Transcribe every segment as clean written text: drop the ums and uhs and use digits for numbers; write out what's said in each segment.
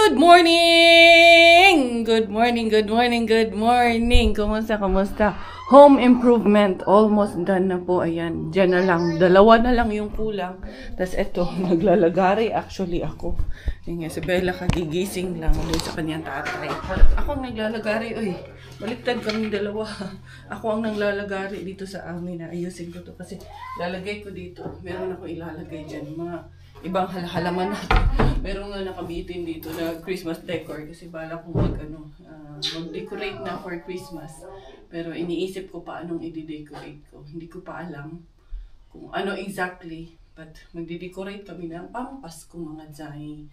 Good morning! Good morning, good morning, good morning. Kumusta, kumusta? Home improvement. Almost done na po. Ayan. Diyan na lang. Dalawa na lang yung kulang. Tapos eto, naglalagari actually ako. Yung si Bella kagigising lang doon sa kanyang tatay. Ako ang naglalagari. Uy, baliktad kaming dalawa. Ako ang naglalagari dito sa amin. Ayusin ko to kasi lalagay ko dito. Meron ako ilalagay dyan. Mga ibang halaman natin. Meron nga nakabitin dito na Christmas decor kasi bala ko mag-decorate na for Christmas. Pero iniisip ko pa anong i-decorate ko. Hindi ko pa alam kung ano exactly. But magde-decorate kami ng Pampasko mga Zay.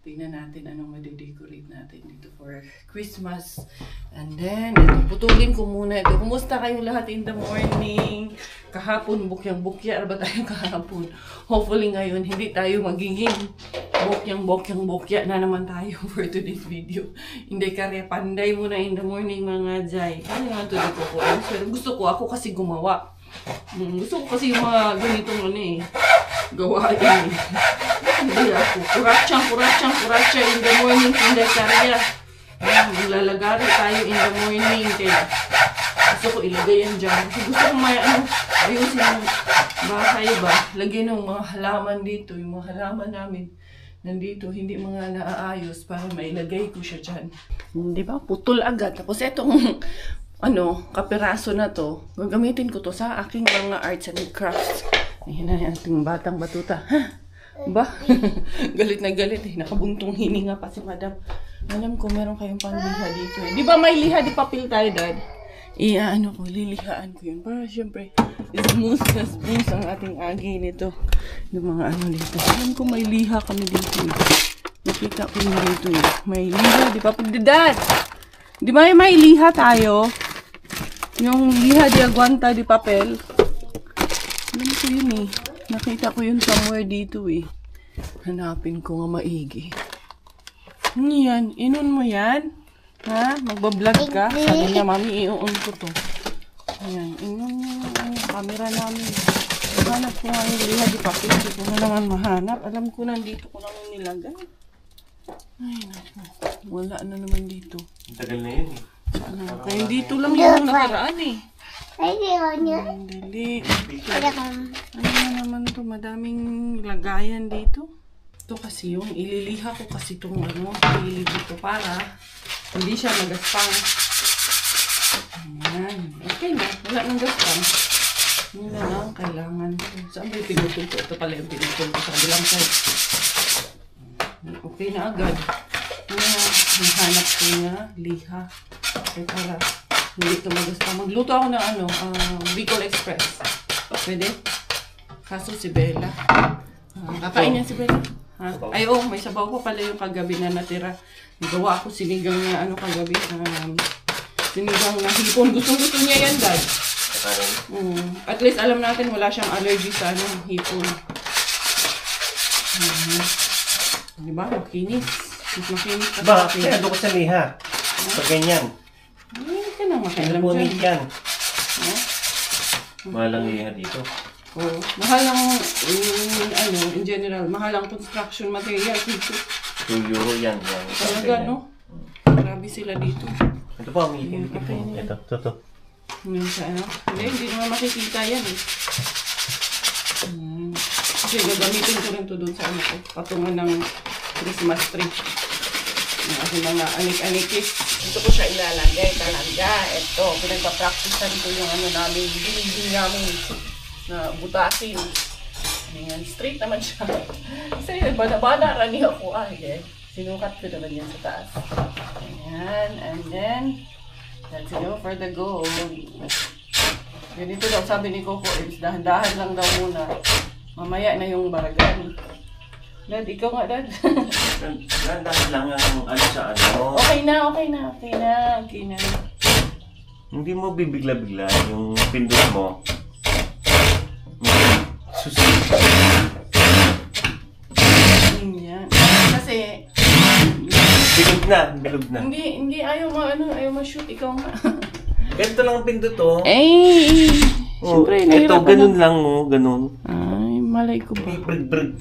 Tingnan natin anong made-decorate natin dito for Christmas. And then, ito, putulin ko muna ito. Kumusta kayo lahat in the morning? Kahapon, bukyang-bukya. Ba tayo kahapon? Hopefully ngayon, hindi tayo magiging bukyang-bukya na naman tayo for today's video. Hindi kare, panday muna in the morning mga Jai. Ano nga ito dito ko? Pero gusto ko, ako kasi gumawa. Gusto ko kasi yung mga ganitong gawain. Hindi ako. Kuratsa in the morning. Hindi karya. Lalagari tayo in the morning. Kaya gusto ko ilagay yan dyan. Kasi gusto ko may ayusin yung bahay ba. Lagyan ng mga halaman dito. Yung mga halaman namin nandito. Hindi mga naaayos para mailagay ko siya dyan. Di ba? Putol agad. Tapos etong kapiraso na to. Gagamitin ko to sa aking mga arts and crafts. Ayan na yung ating batang batuta. Ha? Ba? Galit na galit eh. Nakabuntong hininga pa si madam. Alam ko meron kayong panliha dito eh. Di ba may liha? Di papel tayo, dad? Lilihaan ko yun. Para syempre, smooth na smooth ang ating agi nito. Yung mga dito. Alam ko may liha kami dito eh. Nakita ko yun dito eh. May liha. Di papel, dad? Di ba may liha tayo? Yung liha di aguanta di papel. Alam ko yun eh. Nakita ko yun somewhere dito eh. Hanapin ko nga maigi. Ano yan? Inon mo yan? Ha? Magbablog ka? Sabi niya, mami, i-on ko to. Ayan. Inon mo yung camera namin. Hanap ko nga yung liha di papel. Hindi ko na naman mahanap. Alam ko nandito ko naman nilagay. Ay, naku. Wala na naman dito. Tagal na yun eh. Kaya dito lang yung nakaraan eh. Ay, dali. Ano na naman to? Madaming lagayan dito. Ito kasi yung ililiha ko kasi itong ililiha dito para hindi siya magaspang. Ayan. Okay na. Wala nang gaspang. Yun na lang kailangan. Saan ba yung pinutol ko? Ito pala yung pinutol ko sa bilang side. Okay na agad. Nahanap ko na liha. Okay, para hindi ito magaspa. Magluto ako ng Bicol Express. Pwede? Kaso si Bella. Kakain niya si Bella. Ay, may sabaw ko pala yung kagabi na natira. Gawa ako sinigang na kagabi. Sinigang na hipon. Gusto niya yan, dad. At least alam natin wala siyang allergy sa hipon. Diba? Makinis. Makinis ka. Ba, kaya ko sa liha. Pag ganyan. Hindi ka na makialam Punit dyan. yan. Mahal ang liha dito. Oo. Mahal ang, in general, mahal ang construction material dito. €2 yan. Talaga, no? Grabe sila dito. Ito pa, umiitin. Ito. Ngayon sa hindi naman makikita yan eh. Kasi gagamitin ko rin to doon sa patungan ng Christmas tree. Yung aking mga anik-anikis. Dito ko siya ilalagay talaga. Ito, pinagpa-practicean ko yung namin, dinding namin na butasin. Ayan, straight naman siya. Kasi bala-bala rani ako. Sinukat ko naman yan sa taas. Ayan, and then, let's go for the gold. Ganito daw, sabi ni Coco, dahan-dahan lang daw muna. Mamaya na yung baragan. Dad, ikaw nga, Dad. Dahan lang ang sa Okay na. Hindi mo bibigla-bigla yung pindot mo. Susunod. Yan. Kasi Bilog na. Hindi ayaw ma-shoot ikaw nga. Ganito lang ang pindot oh. Siyempre, ito ganun lang ganun. Ay, malay ko ba? Brag.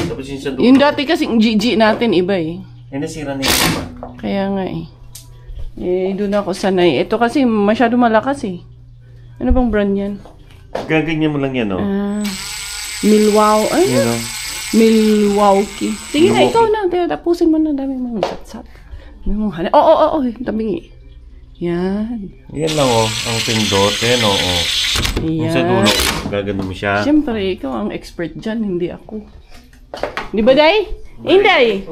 Tapos yung sa Yung dati kasing GG natin iba eh. nasira na yung iba. Kaya nga eh. Doon ako sanay. Ito kasi masyado malakas eh. Ano bang brand yan? Gaganyan mo lang yan, no? Milwaukee. Ay, You know? Milwaukee. Sige na, ikaw na. Tapusin mo na. Dami mong sat-sat. Oo. Tabingi. Yan. Yan lang, ang pindot. Yan, Kung sa dulo, gagano mo siya. Siyempre, ikaw ang expert dyan, hindi ako. Di ba, Day? Hindi.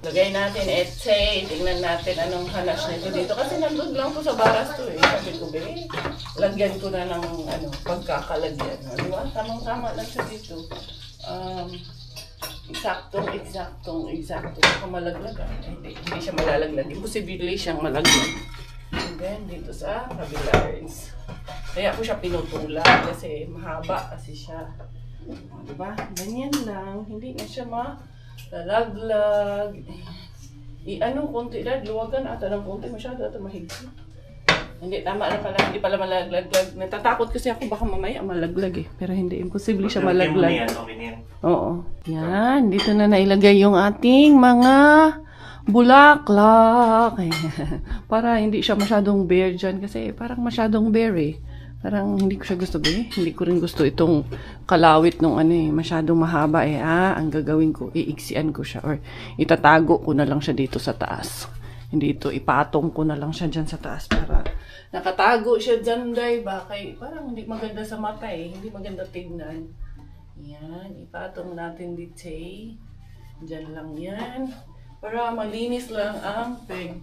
Lagay natin etsay. Tingnan natin anong hanas nito dito. Kasi nandun lang po sa baras to eh. Sabi ko, lagyan ko na ng pagkakalagyan. Di ba? Tamang-tama lang siya dito. Eksaktong. Baka malaglag. Hindi siya malalaglag. Imposible siyang malaglag. And then, dito sa capillaries. Kaya ako siya pinutulan kasi mahaba kasi siya. Diba? Ganyan lang. Hindi na siya malalaglag. Konti lang. Luwagan ata ng konti. Masyado ata mahigpit. Hindi, tama na pala. Hindi pala malaglag. Natatakot kasi ako baka mamaya malaglag eh. Pero hindi. Imposible siya malaglag. Oo. Yan. Dito na nailagay yung ating mga bulaklak. Para hindi siya masyadong bare dyan. Kasi parang masyadong bare eh. Parang hindi ko siya gusto Hindi ko rin gusto itong kalawit nung masyadong mahaba eh. Ang gagawin ko, iiksian ko siya. Or itatago ko na lang siya dito sa taas. Hindi ito, ipatong ko na lang siya dyan sa taas. Para nakatago siya dyan, diba? Parang hindi maganda sa mata eh. Hindi maganda tignan. Yan, ipatong natin dito eh. Dyan lang yan. Para malinis lang ang peg.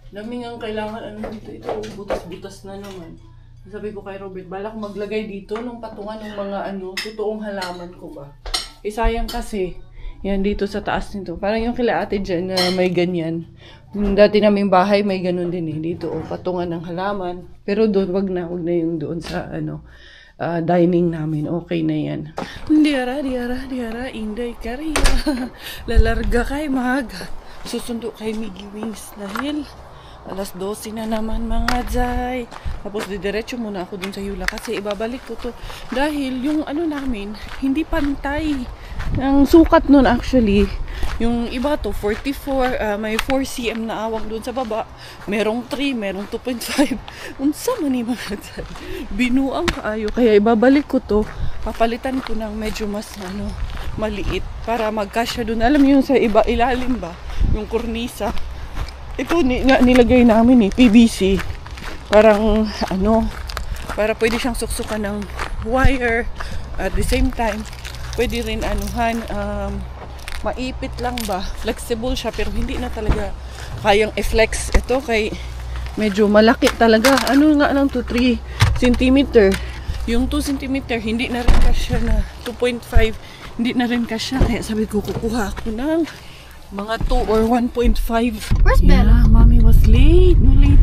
Daming ang kailangan dito. Ito, butas-butas na naman. Sabi ko kay Robert, balak maglagay dito nung patungan ng mga totoong halaman ko ba. Sayang kasi, yan dito sa taas nito. Parang yung kila ate dyan na may ganyan. Yung dati naming bahay may ganun din eh. Dito, patungan ng halaman. Pero doon, wag na yung doon sa dining namin. Okay na yan. Diara, Inday Kariya. Lalarga kay maga. Susundo kay Miggy Wings dahil alas 12 na naman mga Jay. Tapos didiretso muna ako dun sa Yula kasi ibabalik ko to. Dahil yung namin, hindi pantay. Ang sukat nun actually, yung iba to 44, may 4 cm na awang dun sa baba. Merong 3, merong 2.5. Unsa man ni mga Jay. Binuang kaayo. Kaya ibabalik ko to. Papalitan ko ng medyo mas maliit para magkasya dun. Alam niyo yung sa ilalim ba? Yung kornisa. Ito nilagay namin PVC. Parang para pwede siyang suksukan ng wire. At the same time, pwede rin maipit lang ba. Flexible siya pero hindi na talaga kayang i-flex. Ito kay medyo malaki talaga. Nga lang to 3 cm. Yung 2 cm hindi na rin kasya na 2.5. Hindi na rin kasya. Kaya sabi ko kukuha ako ng mga 2 or 1.5. Where's Bella? Mommy was late. No, late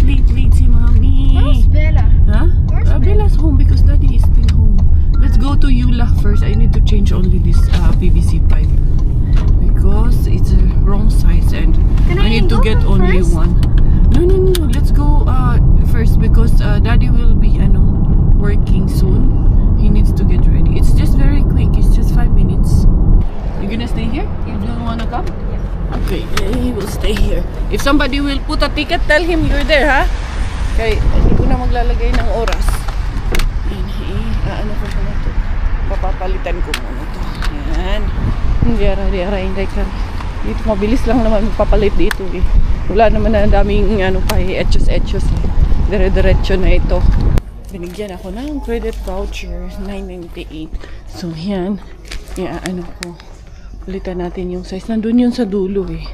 si Mommy. Where's Bella? Huh? Where's Bella's home because Daddy is still home. Let's go to Yula first. I need to change only this PVC pipe because it's a wrong size and I need to get only first? one. No. Let's go first because Daddy will be working soon. He needs to get ready. It's just very quick. It's just 5 minutes. You gonna stay here? You don't wanna come? Okay, he will stay here. If somebody will put a ticket, tell him you're there, ha? Okay, hindi ko na maglalagay ng oras. Ano ko muna ito? Papapalitan ko muna ito. Yan. Hindi ka. Dito, mabilis lang naman papalit dito eh. Wala naman na daming etchos. Dire-diretso na ito. Binigyan ako ng credit voucher, $9.98. So, yan. Ko. Palitan natin yung size. Nandun yun sa dulo eh.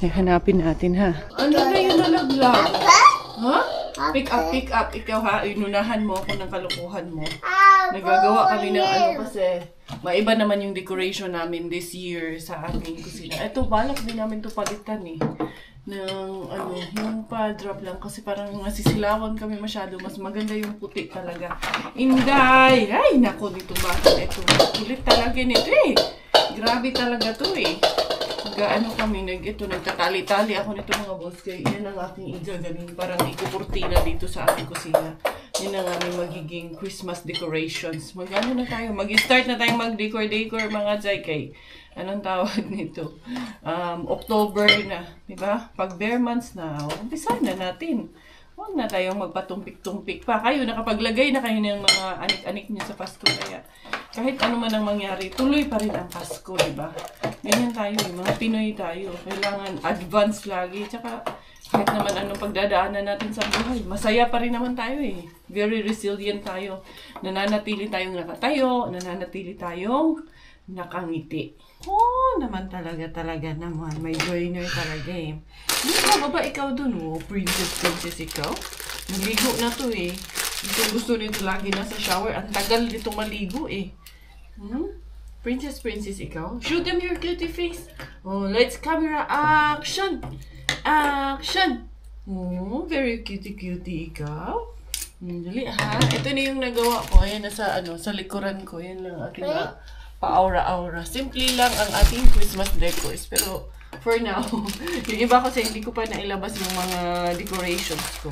Hanapin natin ha. Ano na yung nalaglag? Ha? Pick up. Ikaw ha, inunahan mo ako ng kalokohan mo. Nagagawa kami ng kasi maiba naman yung decoration namin this year sa aming kusina. Ito, balak din namin ito palitan eh. Yung pa-drop lang kasi parang nasisilawan kami masyado. Mas maganda yung puti talaga. Inday! Ay, nako dito bata. Ito, kulit talaga nito eh. Grabe talaga to eh. Nagtatali-tali ako nito mga boss. Kaya yan ang aking igagaling. Parang ikukurtina dito sa aking kusina. Yan ang aming magiging Christmas decorations. Mag-start na tayong mag-decor mga Jai kay anong tawag nito? October na, di ba? Pag bare months na, umpisa na natin. Huwag na tayong magpatumpik-tumpik pa. Kayo, nakapaglagay na kayo ng mga anik-anik niyo sa Pasko. Kaya, kahit ano man ang mangyari, tuloy pa rin ang Pasko, di ba? Ganyan tayo, mga Pinoy tayo. Kailangan advance lagi. Tsaka, kahit naman anong pagdadaanan natin sa buhay, masaya pa rin naman tayo eh. Very resilient tayo. Nananatili tayong nakatayo, nananatili tayong nakangiti. Oh, naman talaga naman. May joiner talaga eh. Hindi ka ba ikaw dun? Oh, princess ikaw? Naligo na to eh. Gusto nito lagi nasa shower. Ang tagal nito maligo eh. Princess ikaw? Show them your cutie face. Oh, let's camera action! Action! Oh, very cutie ikaw. Dali ha. Ito na yung nagawa ko. Ayan, sa likuran ko. Yan lang aking pa-aura-aura. Simple lang ang ating Christmas decors. Pero, for now, yung iba kasi hindi ko pa nailabas yung mga decorations ko.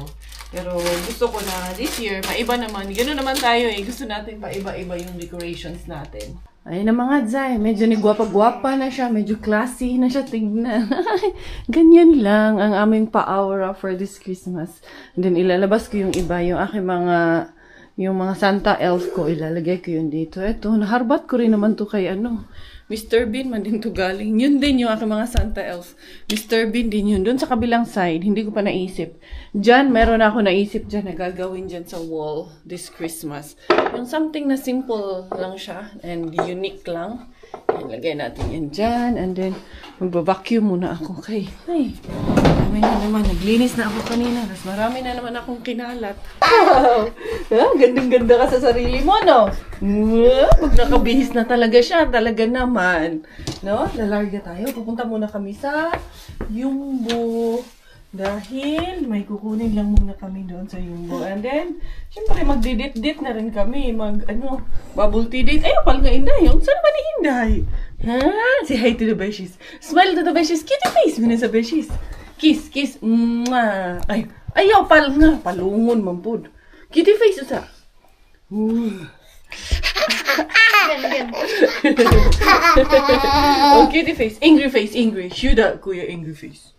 Pero, gusto ko na this year, maiba naman. Ganoon naman tayo eh. Gusto natin paiba-iba yung decorations natin. Ay na mga Zay, medyo nagwapa-gwapa na siya, medyo classy na siya tignan. Ganyan lang ang aming pa-aura for this Christmas. And then ilalabas ko yung iba, yung aking mga Santa Elf ko, ilalagay ko yun dito. Ito, naharbat ko rin naman to kay Mr. Bean man din to galing. Yun din yung aking mga Santa Elf. Mr. Bean din yun. Doon sa kabilang side, hindi ko pa naisip. Diyan, meron ako naisip dyan na gagawin dyan sa wall this Christmas. Yung something na simple lang siya and unique lang. Ilagay natin yan dyan. And then, magbabacuum muna ako kay. Ay, marami na naman. Naglinis na ako kanina. Mas marami na naman akong kinalat. Wow! Gandang-ganda ka sa sarili mo, no? Pag nakabihis na talaga siya, talaga naman. No? Lalarga tayo. Pupunta muna kami sa Yumbo. Dahil may kukunin lang muna kami doon sa Yumbo. And then, syempre magdidit-dit na rin kami. Bubble tea date. Ayaw pala nga Inday. Saan ba ni Inday? Ha? Say hi to the beshies. Smile to the beshies. Kitty face mo na sa beshies. Kiss, kiss. Mwah. Ay, ayaw pala nga. Palungon, mampud. Kitty face usa. Oh, kitty face. Angry face, angry. Shoot out, kuya, angry face.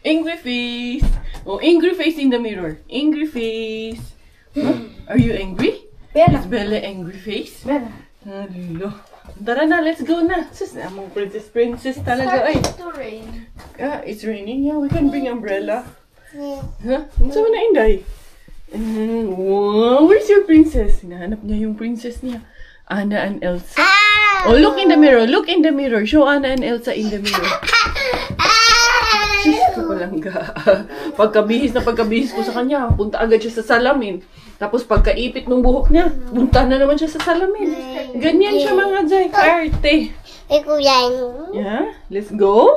Angry face. Oh, angry face in the mirror. Angry face. Huh? Are you angry? Bella. Is Bella angry face? Bella. Hello. Tara na, let's go na. Sis, among princess talaga. Ay. It's to rain. It's raining. Yeah, we can bring umbrella. Huh? Saan na Inday? Wow, where's your princess? Hinahanap niya yung princess niya. Anna and Elsa. Oh, look in the mirror. Look in the mirror. Show Anna and Elsa in the mirror. Sis ko palang ga. Pagkabihis ko sa kanya, punta agad siya sa salamin. Tapos pagkaipit ng buhok niya, punta na naman siya sa salamin. Ganyan siya mga Zay. Arte. Yeah, let's go.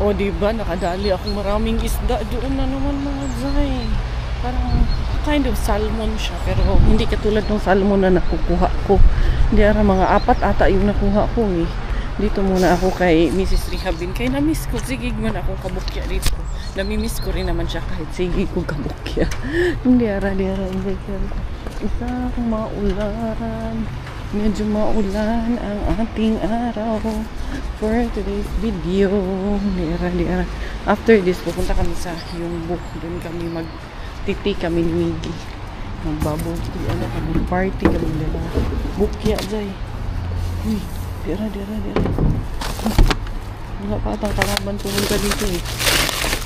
O, diba? Nakadali akong maraming isda doon na naman mga Zay. Parang kind of salmon siya. Pero hindi katulad ng salmon na nakukuha ko. Hindi ara mga 4 ata yung nakuha ko eh. Dito muna ako kay Mrs. Rihabin. Kaya na-miss ko. Sige man akong kabukya dito. Nami-miss ko rin naman siya kahit sige ko kabukya. Hindi ara. Isa akong maulan. Medyo maulan ang ating araw for today's video. Dira. After this, pupunta kami sa Yumbo. Doon kami magtiti kami ni Miggy. Magbabog. Kami party kami dira. Bukya, Zay. Dira. Wala pa atang kalaban pumunta dito eh.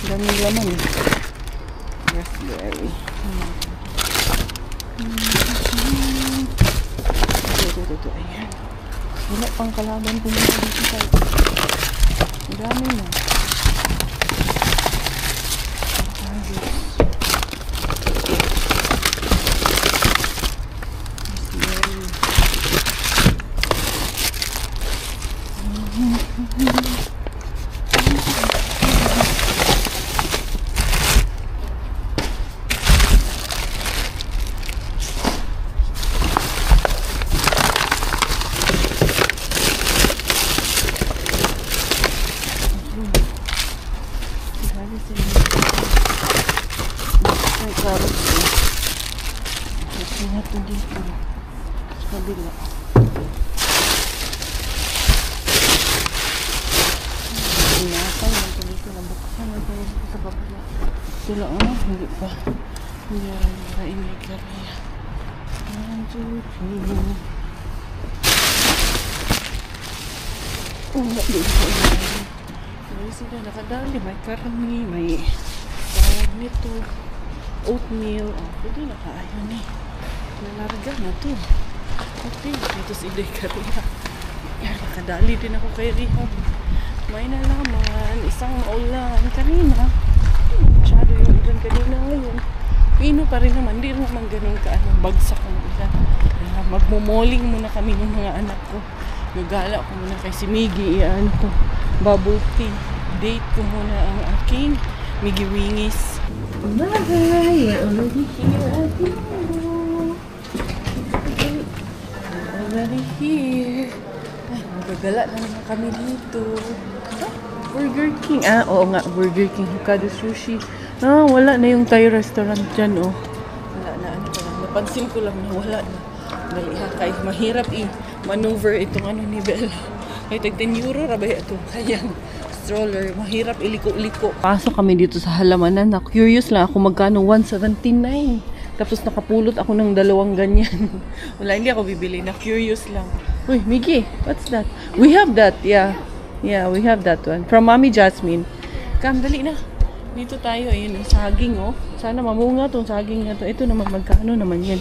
Daming laman eh. Yes. Berry. Ito. Ayan. Wala pang kalaban pumunta dito sa ito. Madami na. Natin dito sa kabila. Pinakay natin dito. Nabuksan natin dito sa kabila. Sila hindi pa. Hindi rin inigariya. 1, 2, 3. Wala dito. May sila nakadali. May karami. May tawag nito. Oatmeal. Pwede nakaayon eh. Nalarga na to. Okay, dito si Dekariya. Nakadali din ako kay Rehab. May nalaman. Isang ulan. Kanina. Masyado yung ulan kanina ngayon. Pino pa rin naman. Hindi naman ganun bagsak ang ulan. Magmumoling muna kami ng mga anak ko. Gagala ko muna kay si Miggy. Bubble tea. Date ko muna ang aking Miggy Wingis. Bye! We're already here. Already here. Ay, magagala na naman kami dito. Burger King. Oo nga, Burger King. Hokkaido Sushi. Wala na yung Thai restaurant dyan, oh. Wala na, napansin ko lang na wala na. Dali ha, kaya mahirap maneuver itong ni Bella. Kaya tag 10 euro, rabay ito. Kayang stroller, mahirap iliko-liko. Pasok kami dito sa halamanan. Curious lang ako magkano, 179. Tapos nakapulot ako ng 2 ganyan. Wala, hindi ako bibili. Curious lang. Uy, Miggy, what's that? We have that, yeah. Yeah, we have that one. From Mommy Jasmine. Kam, dali na. Dito tayo, ayun, saging, oh. Sana mamunga tong saging na to. Ito naman, magkano naman yan?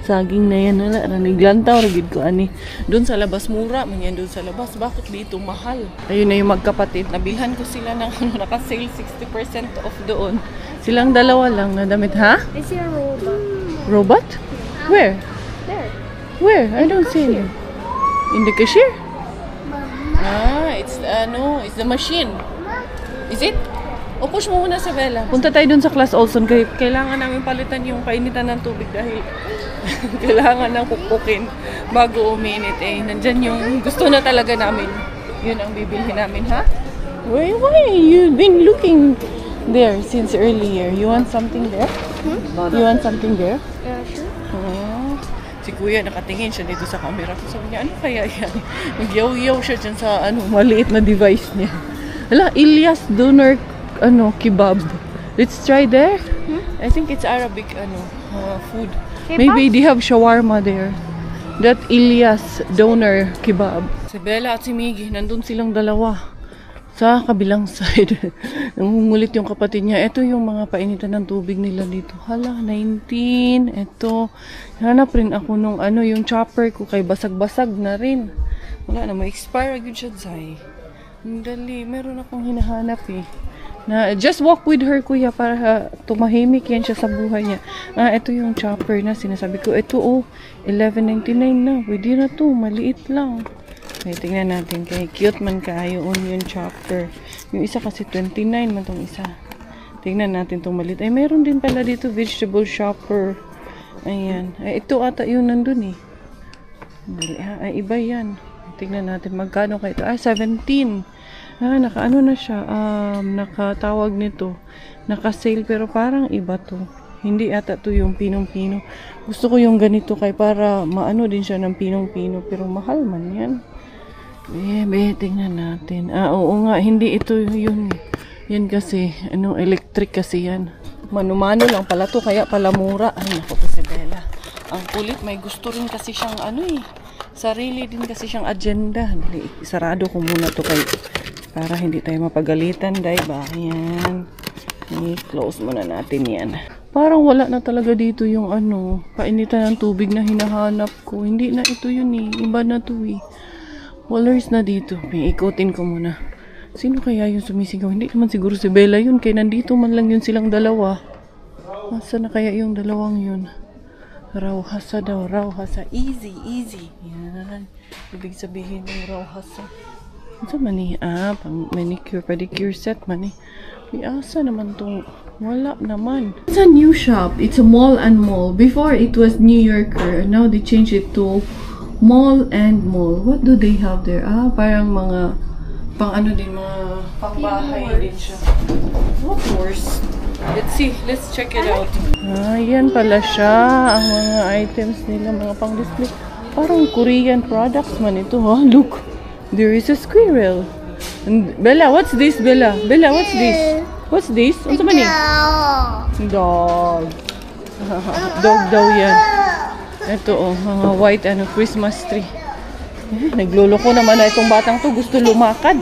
Saging na yan, wala. Raniglantaw, ragid ko, ani. Doon sa labas, mura man yan doon sa labas. Bakit dito mahal? Ayun na yung magkapatid. Nabilhan ko sila ng naka-sale 60% off doon. Silang 2 lang na damit, ha? I see a robot. Robot? Where? There. Where? I don't see him. In the cashier? It's the machine. Is it? O push mo muna sa Bella. Punta tayo dun sa Class Olson. Kailangan namin palitan yung painitan ng tubig dahil kailangan nang pukpukin bago uminit eh. Nandyan yung gusto na talaga namin. Yun ang bibilhin namin, ha? Why? You've been looking there since earlier. You want something there? You want something there? Yeah, sure. Si Kuya nakatingin siya dito sa camera. Sabi niya, ano kaya yan? Nag-yaw-yaw siya dyan sa maliit na device niya. Hala, Ilyas Doner kebab. Let's try there. I think it's Arabic food. Kebab? Maybe they have shawarma there. That Ilyas Doner kebab. Si Bella at si Miggy, nandun silang 2 sa kabilang side. Nangungulit yung kapatid niya. Ito yung mga painitan ng tubig nila dito. Hala, 19. Ito. Hanap rin ako nung yung chopper ko kay basag-basag na rin. Wala na, ma-expire agad siya, Zay. Dali, meron akong hinahanap eh. Just walk with her, Kuya, para tumahimik yan siya sa buhay niya. Ito yung chopper na sinasabi ko. Ito, $11.99 na. Pwede na to, maliit lang. Okay, tingnan natin. Kaya cute man kaayo yung chopper. Yung isa kasi 29 man tong isa. Tingnan natin tong maliit. Ay, meron din pala dito vegetable chopper. Ayan. Ay, ito ata yung nandun eh. Ay, iba yan. Tingnan natin magkano kayo ito. 17. Naka-ano na siya. Nakatawag nito. Naka-sale pero parang iba to. Hindi ata to yung pinong-pino. Gusto ko yung ganito kay para maano din siya ng pinong-pino. Pero mahal man yan. Tingnan natin. Oo nga. Hindi ito yun. Yan kasi. Electric kasi yan. Mano-mano lang pala to. Kaya pala mura. Ay, naku to si Bella. Ang kulit. May gusto rin kasi siyang sarili din kasi siyang agenda. Sarado ko muna to kayo. Para hindi tayo mapagalitan, diba? Ayan. I-close muna natin yan. Parang wala na talaga dito yung painitan ng tubig na hinahanap ko. Hindi na ito yun eh. Iba na to eh. Wallers na dito. Ikutin ko muna. Sino kaya yung sumisigaw? Hindi naman siguro si Bella yun. Kaya nandito man lang yun silang dalawa. Asa na kaya yung dalawang yun? Rauhasa daw. Rauhasa. Easy, easy. Yan. Ibig sabihin yung rauhasa. Ito man eh. Pang manicure, pedicure set man eh. Asa naman tong wala naman. It's a new shop. It's a mall and mall. Before it was New Yorker. Now they changed it to mall and mall. What do they have there? Parang mga pang din, mga pangbahay din siya. Of course. Let's see. Let's check it out. Yan pala siya. Ang mga items nila, mga pang display. Parang Korean products man ito, ha? Look. There is a squirrel. And Bella, what's this, Bella? Bella, what's this? What's this? Ano sa mani? Dog. Dog daw yan. Ito mga white Christmas tree. Nagluloko naman na itong batang to. Gusto lumakad.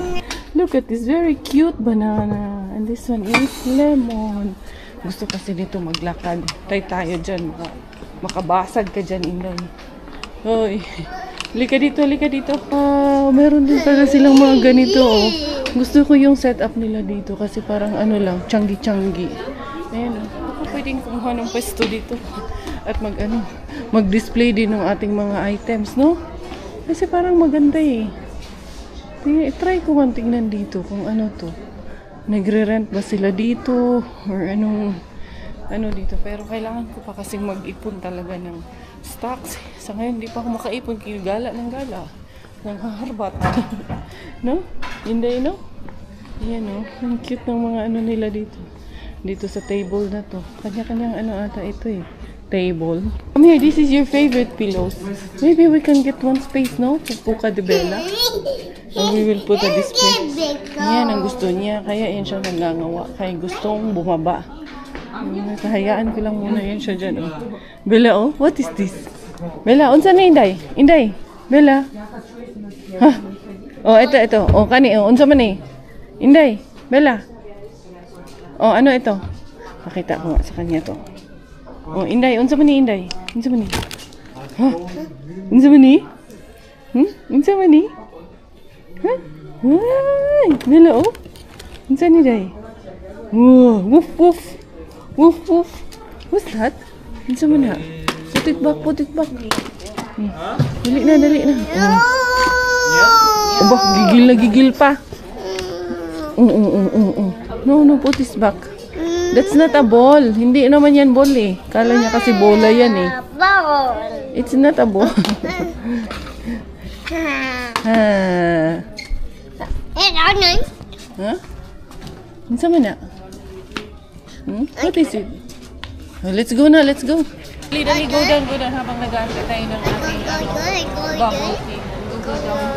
Look at this very cute banana. And this one is lemon. Gusto kasi nito maglakad. Tayo dyan. Makabasag ka dyan, Inday. Hoy. Lika dito, lika dito. Meron din pala silang mga ganito. Gusto ko yung setup nila dito kasi parang lang, changi-changi. Ayan, pwedeng kumuha ng pwesto dito. At mag-display din ng ating mga items, no? Kasi parang maganda eh. Try ko man tingnan dito kung to. Nagre-rent ba sila dito? Or dito. Pero kailangan ko pa kasing mag-ipon talaga ng stocks. Sa ngayon, hindi pa ako makaipon. Gala ng gala. Nang haharbat. No? Hindi, no? Ayan, no? Ang cute ng mga nila dito. Dito sa table na to. Kanya-kanyang ata ito eh. Table. Come here, this is your favorite pillows. Maybe we can get one space, no? Pupuka de Bella. And we will put a display. Yan ang gusto niya. Kaya yan siya nangangawa. Kaya gustong bumaba. Kahayaan ko lang muna yan siya dyan. Bella, what is this? Bella, unsa na Inday? Inday, Bella. Ha? Ito. Kani, unsa man eh? Inday, Bella. Ano ito? Pakita ko nga sa kanya to. Inday, unsa man ni Inday? Unsa man ni? Ha? Unsa man ni? Unsa man ni? Ha? Ay, Bella, unsa ni Day? Woof, woof. Woof, woof. What's that? Unsa man na? Putik bak. Dali na. Aba, gigil pa. No, putis back. That's not a ball. Hindi naman yan ball eh. Kala niya kasi bola yan eh. It's not a ball. Ha? Unsa man na? What is it? Let's go na, let's go. Dali, go down habang nag-aantay tayo ng ating bubble tea. Go down.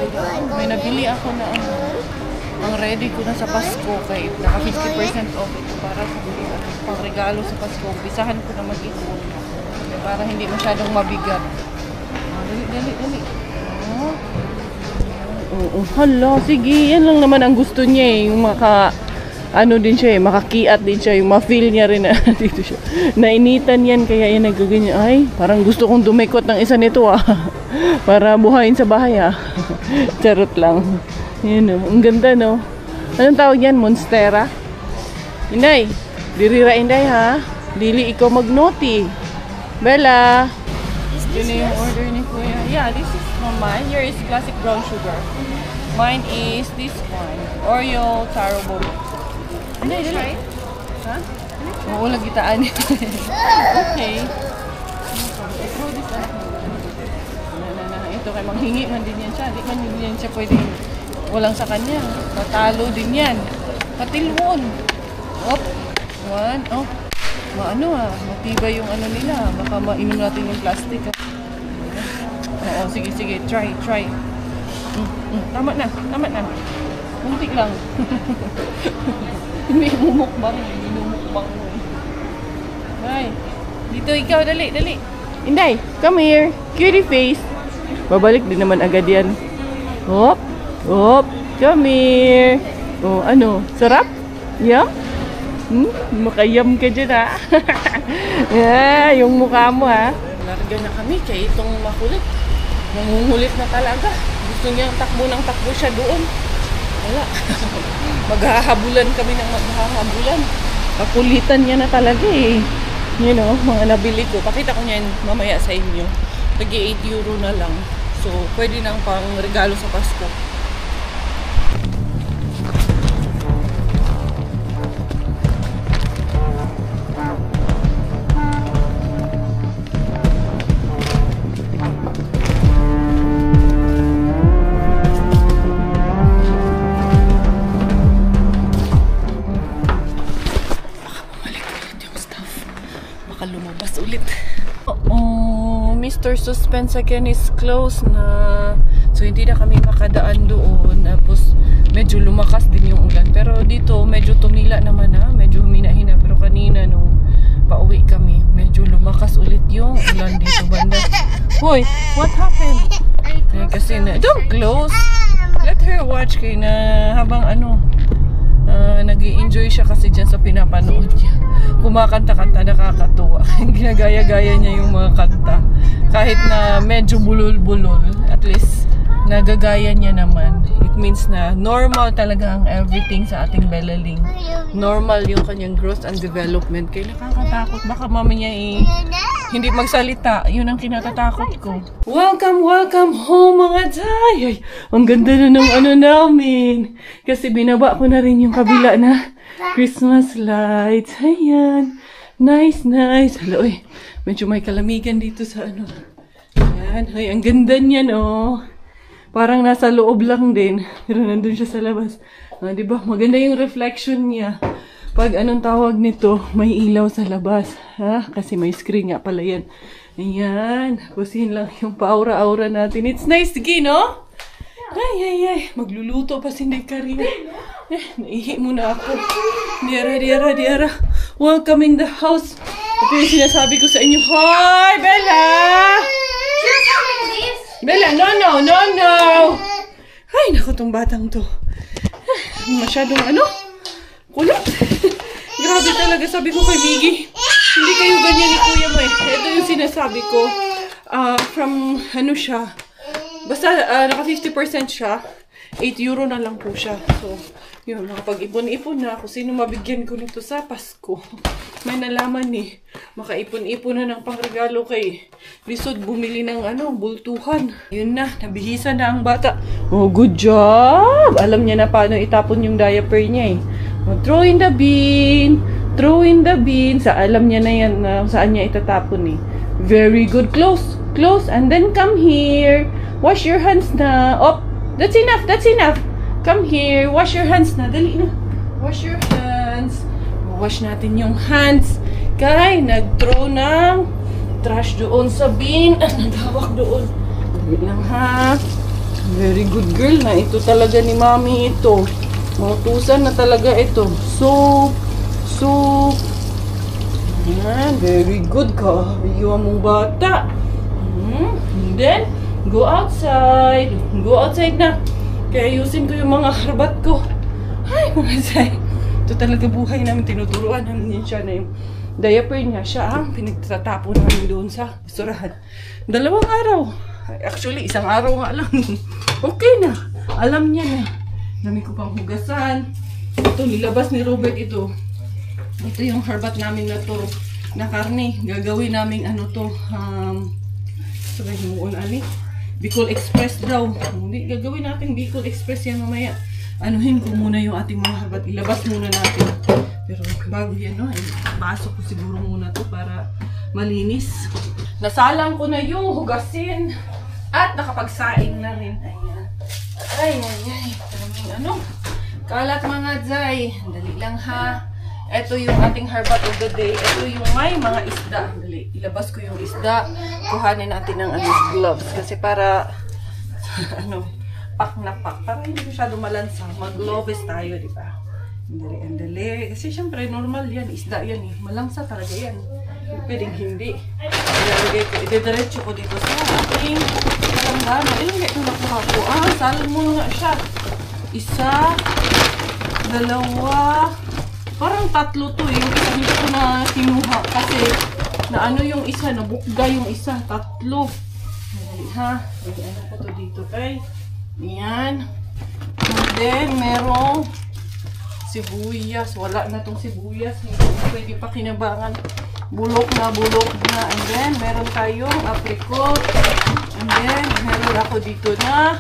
May nabili ako na ang ready ko na sa Pasko kay naka 50% off ito para sa pang regalo sa Pasko. Bisahan ko na mag-ipon para hindi masyadong mabigat. Dali. Hala, sige. Yan lang naman ang gusto niya eh. Yung din siya eh, makakiat din siya, yung ma-feel niya rin na dito siya. Nainitan yan, kaya yan nagaganyan. Ay, parang gusto kong dumikot ng isa nito para buhayin sa bahay Charot lang. Yan ang ganda no. Anong tawag yan? Monstera? Inday, dirira Inday ha. Dili ikaw magnoti. Bella. Yun na yung order ni Kuya. Yeah, this is from mine. Here is classic brown sugar. Mine is this one. Oreo taro bobo. Hindi, dali. Ha? Oo, lagitaan. Okay. Ito kay manghingi man din yan siya. Di man din yan siya pwede walang sa kanya. Matalo din yan. Katilwon. One. Matibay yung nila. Baka mainom natin yung plastic. Oo, sige. Try. Tama na. Muntik lang. Hindi mumukbang. Minumukbang mo. Ay. Dito ikaw. Dali. Inday, come here. Cutie face. Babalik din naman agad yan. Hop. Come here. Sarap? Yum? Makayam ka dyan, ha? Yeah, yung mukha mo, ha? Larga na kami kaya itong makulit. Nangungulit na talaga. Gusto niyang takbo ng takbo siya doon. Wala. Maghahabulan kami ng maghahabulan. Kakulitan niya na talaga eh. You know, mga nabili ko. Pakita ko niyan mamaya sa inyo. Tagi 8 euro na lang. So, pwede nang pang regalo sa Pasko. Lumabas ulit. Mr. Suspense again is closed na. So, hindi na kami makadaan doon. Tapos, medyo lumakas din yung ulan. Pero dito, medyo tumila naman na. Medyo humina-hina. Pero kanina, nung pauwi kami, medyo lumakas ulit yung ulan dito banda. Hoy, what happened? Kasi na, don't close. Let her watch kayo na habang nag-i-enjoy siya kasi dyan sa pinapanood niya. Kumakanta-kanta, nakakatuwa. Ginagaya-gaya niya yung mga kanta. Kahit na medyo bulol-bulol, at least nagagaya niya naman. It means na normal talaga ang everything sa ating Belaling. Normal yung kanyang growth and development. Kaya nakakatakot. Baka mamaya hindi magsalita. Yun ang kinatatakot ko. Welcome, welcome home mga day! Ay, ang ganda na ng namin. Kasi binaba ko na rin yung kabila na Christmas lights. Ayan. Nice, nice. Hello, medyo may kalamigan dito sa Ayan. Ay, ang ganda niya, no? Parang nasa loob lang din. Pero nandun siya sa labas. Diba? Maganda yung reflection niya. Pag anong tawag nito, may ilaw sa labas. Ha? Kasi may screen nga pala yan. Ayan. Pusin lang yung paura-aura natin. It's nice, sige, no? Ay. Magluluto pa si Karina. Naihi muna ako. Diara. Welcome in the house. Ito yung sinasabi ko sa inyo. Hi, Bella! Bella, no! Ay, naku, tong batang to. Masyadong kulit. Grabe talaga, sabi ko kay Miggy. Hindi kayo ganyan ni kuya mo eh. Ito yung sinasabi ko. From, siya. Basta, naka 50% siya. 8 euro na lang po siya. So, yun, makapag-ipon-ipon na ako. Sino mabigyan ko nito sa Pasko? May nalaman eh. Makaipon-ipon na ng pangregalo kay Lisod bumili ng bultuhan. Yun na, nabihisa na ang bata. Oh, good job! Alam niya na paano itapon yung diaper niya eh. Oh, throw in the bin. Throw in the bin. Alam niya na yan saan niya itatapon eh. Very good. Close. And then come here. Wash your hands na. Oh, that's enough. Come here. Wash your hands na. Dali na. Wash your hands. Wash natin yung hands. Kay, nag-throw ng trash doon sa bin. Nagawak doon. Dali lang ha. Very good girl na. Ito talaga ni Mami ito. Mautusan na talaga ito. Soap. Ayan. Very good ka. Iwan mong bata. And then, go outside. Go outside na. Kaya ayusin ko yung mga harbat ko. Ay, mga say. Ito talaga buhay namin. Tinuturuan namin siya na yung diaper niya. Siya ang pinagtatapon namin doon sa basurahan. 2 araw. Actually, 1 araw nga lang. Okay na. Alam niya na. Dami ko pang hugasan. Ito, nilabas ni Robert ito. Ito yung harbat namin na to. Na karne. Gagawin namin sabihin mo Bicol Express daw. Hindi, gagawin natin Bicol Express yan mamaya. Anuhin ko muna yung ating mga harbat. Ilabas muna natin. Pero bago yan, pasok ko siguro muna to para malinis. Nasalang ko na yung hugasin. At nakapagsaing na rin. Ayan. Ay. Kalat mga Zay. Dali lang ha. Ito yung ating harbat of the day. Ito yung may mga isda. Dali, ilabas ko yung isda. Kuhanin natin ng gloves. Kasi para, pak na pak. Para hindi masyado malansa. Mag-gloves tayo, di ba? Andali. Kasi syempre, normal yan. Isda yan eh. Malangsa talaga yan. Pwedeng hindi. Ilalagay ko. Idediretso ko dito sa ating kalanggana. Ilang ito nakuha ko. Salad muna nga siya. 1, 2, Parang tatlo to eh. Yung isa hindi ko na kinuha kasi na ano yung isa, nabukga yung isa. Tatlo. Dali ha. Ano ko to dito kay? Ayan. And then, merong sibuyas. Wala na tong sibuyas. Hindi na pwede pa kinabangan. Bulok na, bulok na. And then, meron tayong apricot. And then, meron ako dito na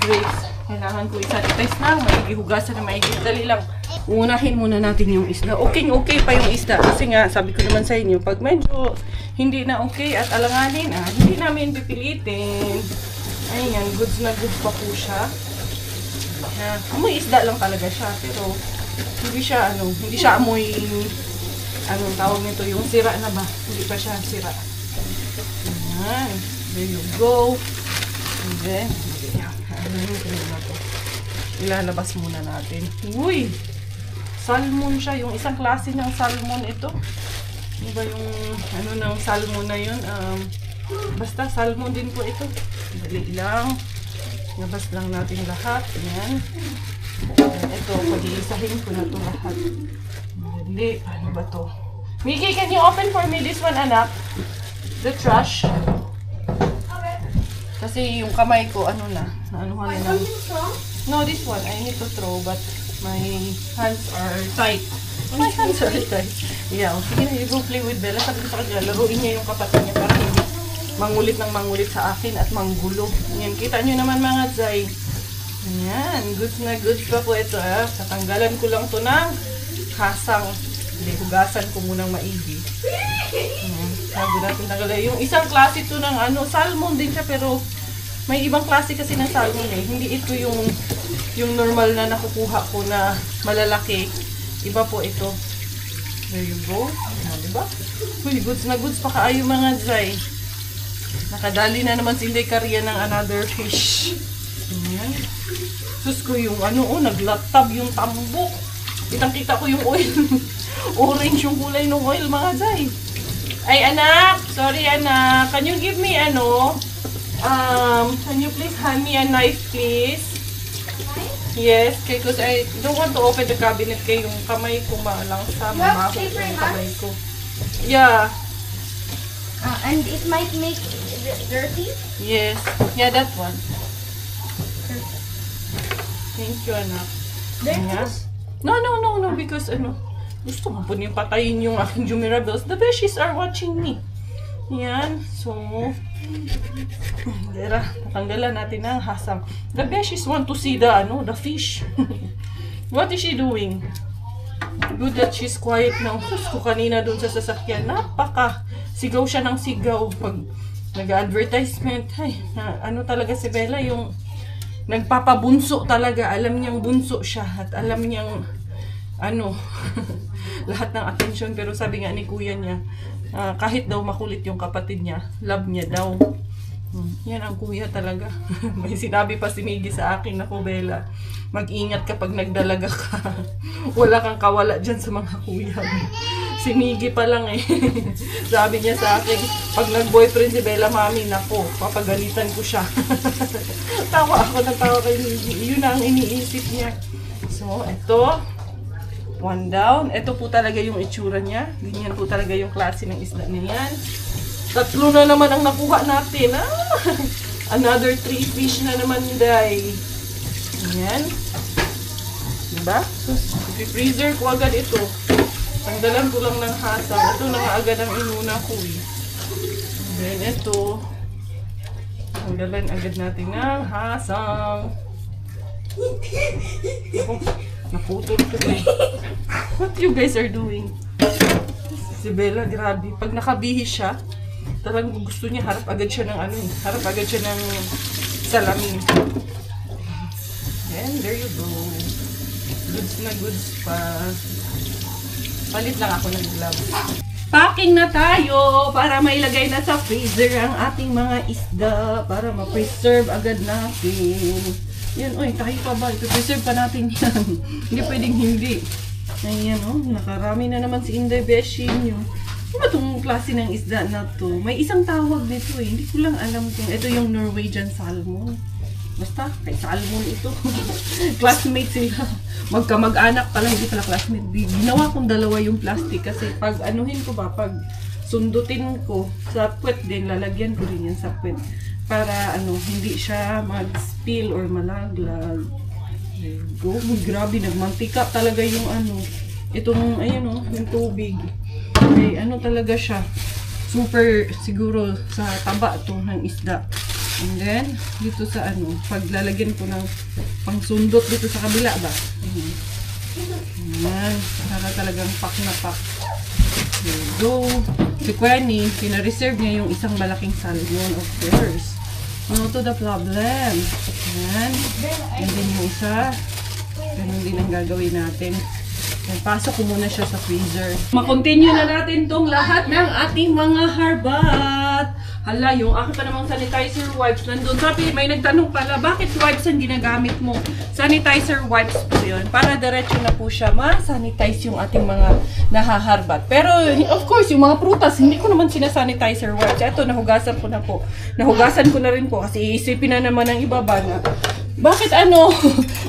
grapes. Kailangan ko i-sanitize na. Maigihugasan na maigi. Dali lang. Unahin muna natin yung isda. Okay pa yung isda. Kasi nga, sabi ko naman sa inyo, pag medyo hindi na okay at alanganin, hindi namin pipilitin. Ayan, goods na goods pa po siya. Amoy isda lang talaga siya. Pero, hindi siya amoy, anong tawag nito, yung sira na ba? Hindi pa siya sira. Ayan, there you go. And then, ilalabas muna natin. Uy! Salmon siya. Yung isang klase ng salmon ito. Ano ba yung ano ng salmon na yun? Basta salmon din po ito. Dali lang. Labas lang natin lahat. Ayan. Ito, pag-iisahin ko na ito lahat. Dali. Ano ba to? Mickey, can you open for me this one, anak? The trash. Kasi yung kamay ko, ano na. Naanuhan na lang. No, this one. I need to throw, but my hands are tight. My hands are tight. Yeah, sige na, you go play with Bella. Sabi ko sa kanya, laruin niya yung kapatid niya para hindi mangulit sa akin at manggulo. Yan, kita nyo naman mga Zay. Yan, goods na goods pa po ito. Tatanggalan ko lang to ng hasang. Hindi, hugasan ko munang maigi. Bago natin tanggalan. Yung isang klase to ng salmon din siya, pero may ibang klase kasi ng salmon eh. Hindi ito yung normal na nakukuha ko na malalaki. Iba po ito. There you go. Diba? Uy, goods na goods pa kaayo mga Zay. Nakadali na naman si Inday Karya ng another fish. Ayan. Sus ko yung naglatab yung tambok. Kitang-kita ko yung oil. Orange yung kulay ng oil mga Zay. Ay anak, sorry anak. Can you give me can you please hand me a knife please? Yes, because I don't want to open the cabinet kay yung kamay ko malang sa mamaho yung kamay ko. Yeah. And it might make dirty? Yes. Yeah, that one. Thank you, anak. Yes. No, because gusto mo po niyang patayin yung aking Jumirabels. The beshies are watching me. Yan. So, tatanggalan natin ang hasang. The beshies want to see the fish. What is she doing? Good that she's quiet now. Gusto kanina dun sa sasakyan. Sigaw siya ng sigaw. Pag nag-advertisement. Ay, talaga si Bella yung nagpapabunso talaga. Alam niyang bunso siya. At alam niyang lahat ng attention. Pero sabi nga ni kuya niya, kahit daw makulit yung kapatid niya, love niya daw. Yan ang kuya talaga. May sinabi pa si Miggy sa akin, ako Bella, mag-ingat kapag nagdalaga ka. Wala kang kawala dyan sa mga kuya. Si Miggy pa lang eh. Sabi niya sa akin, pag nag-boyfriend si Bella, mami, nako, papagalitan ko siya. Tawa ako ng tawa kay Miggy. Yun ang iniisip niya. So, ito. One down. Ito po talaga yung itsura niya. Ganyan po talaga yung klase ng isda niyan. Tatlo na naman ang nakuha natin. Another 3 fish na naman, day. Ayan. Diba? So, i-freezer ko agad ito. Tanggalan ko lang ng hasang. Ito na nga agad ang inuna ko eh. Then ito. Tanggalan agad natin ng hasang. Ako, naputol ko eh. What you guys are doing? Si Bella, grabe. Pag nakabihis siya, talagang gusto niya harap agad siya ng harap agad siya ng salamin. And there you go. Goods na goods pa. Palit lang ako ng gloves. Packing na tayo para mailagay na sa freezer ang ating mga isda para ma-preserve agad natin. Yan, oy, tayo pa ba? Ito-preserve pa natin yan. Hindi pwedeng hindi. Ayan, nakarami na naman si Inday Beshi nyo. Ano ba itong klase ng isda na to? May isang tawag nito eh. Hindi ko lang alam kung ito yung Norwegian salmon. Basta, kay Salmon ito. Classmate sila. Magkamag-anak pala, hindi pala classmate. Ginawa kong dalawa yung plastic kasi pag anuhin ko ba, pag sundutin ko sa puwet din, lalagyan ko rin yan sa puwet. Para hindi siya mag-spill or malaglag. There you go. Grabe, nagmantika talaga yung itong, ayun yung tubig. Okay, talaga siya. Super, siguro, sa taba to ng isda. And then, dito sa paglalagyan ko ng pangsundot dito sa kabila ba? Ayan. Para talagang pak na pak. There you go. Si Quenny, pina-reserve niya yung isang malaking salmon, of course. No to the problem. Ayan. And then yung isa, ganun din ang gagawin natin. Ayan, pasok ko muna siya sa freezer. Ma-continue na natin tong lahat ng ating mga harbat. Hala, yung aking pa namang sanitizer wipes nandun. Sabi, may nagtanong pala, bakit wipes ang ginagamit mo? Sanitizer wipes po yun. Para diretso na po siya ma-sanitize yung ating mga nahaharbat. Pero, of course, yung mga prutas, hindi ko naman sinasanitizer wipes. Eto, nahugasan ko na po. Nahugasan ko na rin po kasi iisipin na naman ng iba ba na, bakit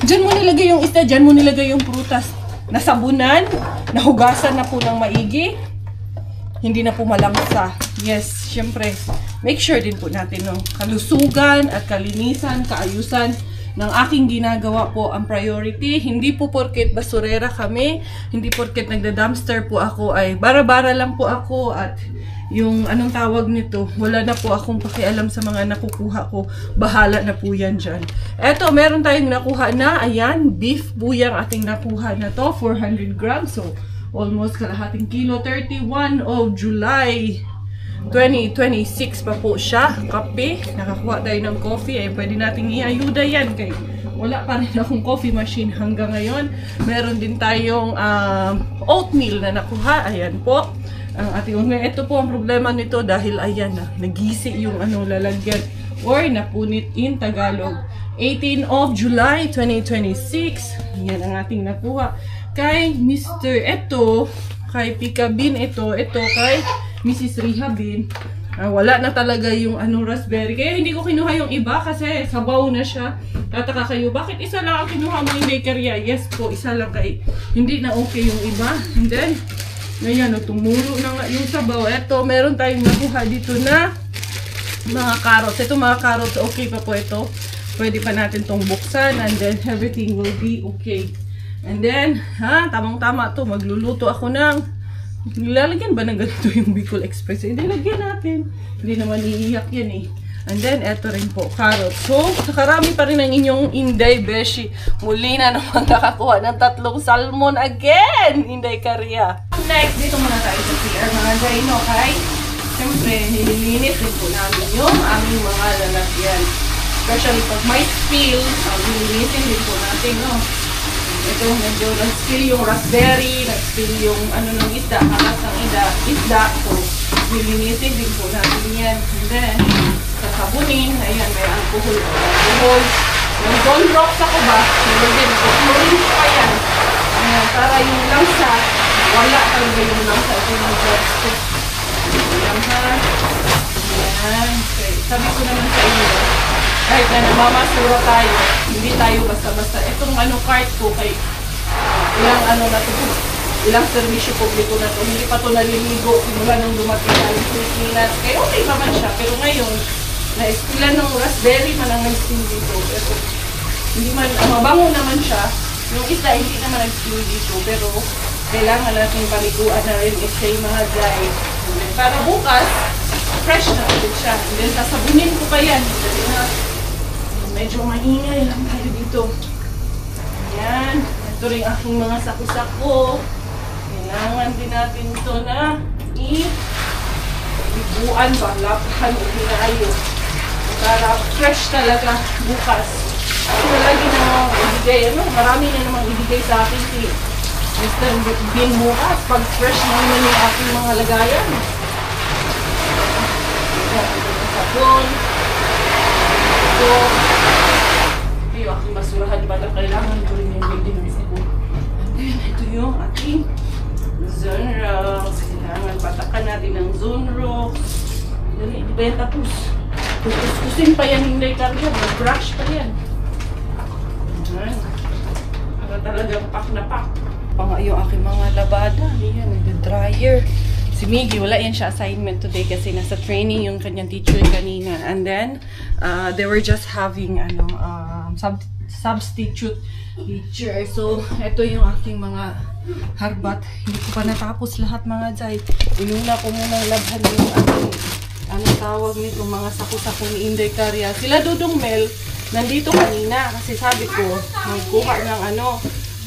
dyan mo nilagay yung isda, dyan mo nilagay yung prutas. Nasabunan, nahugasan na po ng maigi. Hindi na po malangsa. Yes, syempre, make sure din po natin kalusugan at kalinisan, kaayusan ng aking ginagawa po ang priority. Hindi po porket basurera kami, hindi porket nagda-dumpster po ako ay bara-bara lang po ako at yung anong tawag nito, wala na po akong pakialam sa mga nakukuha ko. Bahala na po yan dyan. Eto, meron tayong nakuha na, ayan, beef po yung ating nakuha na to, 400 grams. So, almost kalahating kilo. 31 of July 2026 pa po siya. Kape. Nakakuha tayo ng coffee. Ay, pwede nating iayuda yan. Kaya wala pa rin akong coffee machine hanggang ngayon. Meron din tayong oatmeal na nakuha. Ayan po. Ang ating ito po ang problema nito dahil ayan na. Nagisi yung lalagyan. Or napunit in Tagalog. 18 of July 2026. Ayan ang ating nakuha. Kay Mr. Ito, kay Pika Bean ito kay Mrs. Riha Bean. Wala na talaga yung raspberry. Kaya hindi ko kinuha yung iba kasi sabaw na siya. Tataka kayo, bakit isa lang ang kinuha mo yung bakery? Yes po, isa lang kay hindi na okay yung iba. And then, ngayon, tumuro na nga yung sabaw. Ito, meron tayong nakuha dito na mga carrots. Ito mga carrots, okay pa po ito. Pwede pa natin tong buksan and then everything will be okay. And then, tamang-tama to. Magluluto ako ng, nilalagyan ba ng ganito yung Bicol Express? Hindi, lagyan natin. Hindi naman iiyak yan eh. And then, eto rin po, carrots. So, nakarami pa rin ang inyong Inday Beshi. Muli na naman nakakuha ng 3 salmon again! Inday Karya. Next, dito muna tayo sa CR, mga Jaino, kay siyempre, nililinis din po namin yung aming mga lalagyan. Especially pag may spill, nililinisin din po natin, no? Ito, medyo nag-spill yung raspberry, nag-spill yung ng isda, katas ng isda. So, nilinisin din po natin yan. And then, sasabunin, ayan, may alcohol. Yung Don Rocks ako ba, nilagyan ko. Chlorine ko pa yan. Ayan, para yung langsa, wala talaga yung langsa. Ito yung drugstore. Ayan ha. Ayan. Okay. Sabi ko naman sa inyo, kahit na namamasura tayo, hindi tayo basta-basta. Itong cart ko kay ilang na to, ilang servisyo publiko na to. Hindi pa to naliligo simula nung dumating sa Pilipinas. Kaya okay naman siya. Pero ngayon, na-ispilan ng raspberry man ang nag-spill dito. Pero hindi man, mabango naman siya. Yung isda, hindi naman nag-spill dito. Pero kailangan natin paliguan na rin yung mga dry. Para bukas, fresh na ulit siya. And then, sasabunin ko pa yan. Medyo maingay lang tayo dito. Ayan. Ito rin aking mga sako-sako. Kailangan din natin ito na ibuan ba? Lapahan o hinaayos. Para fresh talaga bukas. Kasi lagi na ibigay, marami na namang ibigay sa akin si Mr. Bean bukas. Pag fresh naman yung aking mga lagayan. Sabon. Ito. Yung aking basurahan, diba? Kailangan ko rin yung maintenance ko. And then, ito yung aking Zonrox. Kailangan patakan natin ng Zonrox. Dali, di ba yan tapos? Kusin pa yan, hindi ka rin. Mag-brush pa yan. Ayan. Para talagang pak na pak. Pa nga yung aking mga labada. Ayan, nag-dryer. Si Miggy, wala yan siya assignment today kasi nasa training yung kanyang teacher kanina. And then, they were just having substitute teacher. So, ito yung aking mga harbat. Hindi ko pa natapos lahat mga Jai. Inuna ko munang labhan yung anong tawag nito, mga sako-sako ni Inday Carya. Sila Dudong Mel, nandito kanina kasi sabi ko, magkuha ng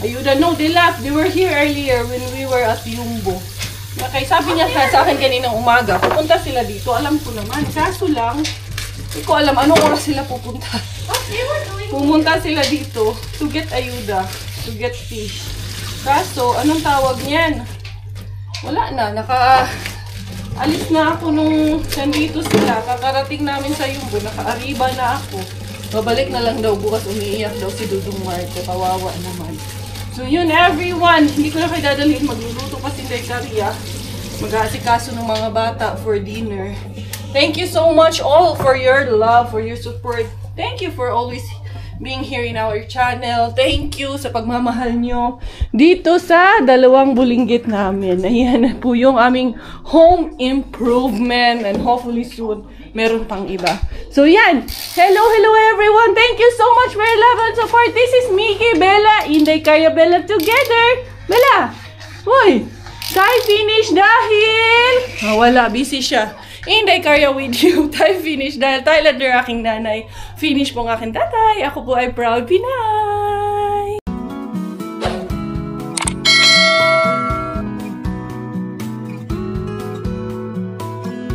ayuda. No, they left. They were here earlier when we were at Yumbo. Okay, sabi niya sa akin kaninang umaga, pupunta sila dito. Alam ko naman. Kaso lang, hindi ko alam anong oras sila pupunta. Pumunta sila dito to get ayuda, to get fish. Kaso, anong tawag niyan? Wala na. Alis na ako nung nandito sila. Kakarating namin sa Yumbo. Naka-arriba na ako. Babalik na lang daw bukas. Umiiyak daw si Dudong Marco. Kawawa naman. So yun everyone, hindi ko na kayo dadalhin, magluluto pa si Inday Carya, mag-aasikaso ng mga bata for dinner. Thank you so much all for your love, for your support. Thank you for always being here in our channel. Thank you sa pagmamahal nyo dito sa dalawang bulinggit namin. Ayan po yung aming home improvement and hopefully soon meron pang iba. So yan, hello everyone. Thank you so much for your love and support. This is Miggy, Bella, Inday Carya, Bella together. Bella, uy, tayo finish dahil wala, busy siya. Inday Carya with you. Tayo finish dahil Thailander aking nanay. Finish po ng aking tatay. Ako po ay proud Pinay.